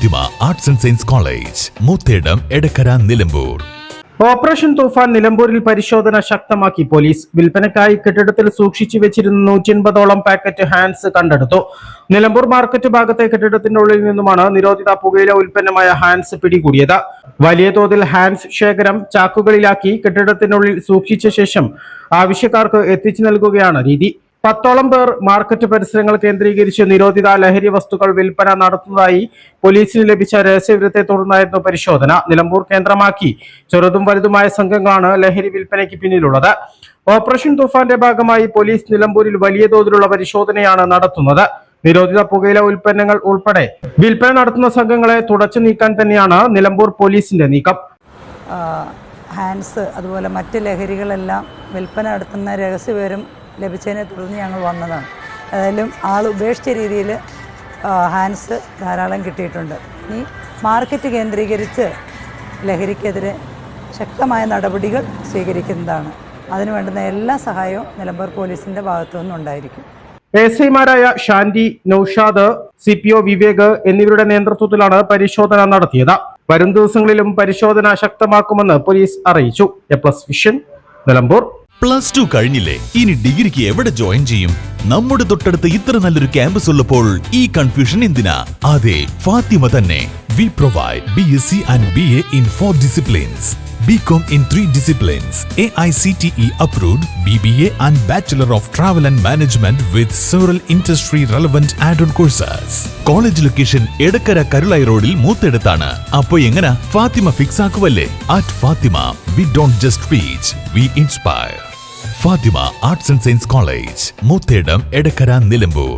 Fathima arts and science college, Moothedam, Edakkara, Nilambur. Operation Toofan നിലമ്പൂരിൽ പരിശോധന ശക്തമാക്കി പോലീസ്. വിൽപ്പനയ്ക്കായി കെട്ടിടത്തിൽ സൂക്ഷിച്ചു വെച്ചിരുന്ന 180ഓളം പാക്കറ്റ് ഹാൻസ് കണ്ടെടുത്തു. നിലമ്പൂർ മാർക്കറ്റ് ഭാഗത്തെ കെട്ടിടത്തിനുള്ളിൽ നിന്നുമാണ് നിരോധിത പുകയില ഉൽപ്പന്നമായ ഹാൻസ് പിടികൂടിയത്. വലിയ തോതിൽ ഹാൻസ് ശേഖരം ചാക്കുകളിലാക്കി കെട്ടിടത്തിനുള്ളിൽ സൂക്ഷിച്ച ശേഷം ആവശ്യക്കാർക്ക് എത്തിച്ചു നൽകുകയാണ് രീതി. 10ഓളം പേർ മാർക്കറ്റ് പരിസരങ്ങൾ കേന്ദ്രീകരിച്ച് നിരോധിത ലഹരി വസ്തുക്കൾ വിൽപ്പന നടത്തുന്നതായി പോലീസിന് ലഭിച്ച രഹസ്യവിവരത്തെ തുടർന്നായിരുന്നു പരിശോധന. നിലമ്പൂർ കേന്ദ്രമാക്കി ചെറുതും വലുതുമായ സംഘങ്ങളാണ് ലഹരി വിൽപ്പനയ്ക്ക് പിന്നിലുള്ളത്. ഓപ്പറേഷൻ തൂഫാന്റെ ഭാഗമായി പോലീസ് നിലമ്പൂരിൽ വലിയ തോതിലുള്ള പരിശോധനയാണ് നടത്തുന്നത്. നിരോധിത പുകയില ഉൽപ്പന്നങ്ങൾ ഉൾപ്പെടെ വിൽപ്പന നടത്തുന്ന സംഘങ്ങളെ തുടച്ചു നീക്കാൻ തന്നെയാണ് നിലമ്പൂർ പോലീസിന്റെ നീക്കം. ഹാൻസ് അതുപോലെ മറ്റ് ലഹരികളെല്ലാം വിൽപ്പന നടത്തുന്ന രഹസ്യവിവരം ലഭിച്ചതിനെ തുടർന്ന് ഞങ്ങൾ വന്നതാണ്. ഏതായാലും ഉപേക്ഷിച്ച രീതിയിൽ ഹാൻസ് ധാരാളം കിട്ടിയിട്ടുണ്ട്. ഇനി മാർക്കറ്റ് കേന്ദ്രീകരിച്ച് ലഹരിക്കെതിരെ ശക്തമായ നടപടികൾ സ്വീകരിക്കുന്നതാണ്. അതിനു വേണ്ടുന്ന എല്ലാ സഹായവും നിലമ്പൂർ പോലീസിൻ്റെ ഭാഗത്തു നിന്നുണ്ടായിരിക്കും. എസ്ഐമാരായ ഷാൻഡി, നൌഷാദ്, CPO വിവേക് എന്നിവരുടെ നേതൃത്വത്തിലാണ് പരിശോധന നടത്തിയത്. വരും ദിവസങ്ങളിലും പരിശോധന ശക്തമാക്കുമെന്ന് പോലീസ് അറിയിച്ചു. A+ vision, Nilambur. +2 കഴിഞ്ഞില്ലേ? ഇനി ഡിഗ്രിക്ക് എവിടെ ജോയിൻ ചെയ്യും? നമ്മുടെ തൊട്ടടുത്ത് ഇത്ര നല്ലൊരു ക്യാമ്പസ് ഉള്ളപ്പോൾ ഈ കൺഫ്യൂഷൻ എന്തിനാ? അതെ, ഫാത്തിമ തന്നെ. We provide BSc and BA in 4 disciplines, BCom in 3 disciplines, AICTE approved BBA and Bachelor of Travel and Management with several industry relevant add-on courses. College location Edakkara Karulai റോഡിൽ മൂത്തെടുത്താണ്. അപ്പോ എങ്ങനെ ഫാത്തിമ ഫിക്സ് ആക്കുവല്ലേ? At Fatima, we don't just teach, we inspire. Fatima arts and science college, Moothedam, Edakkara, Nilambur.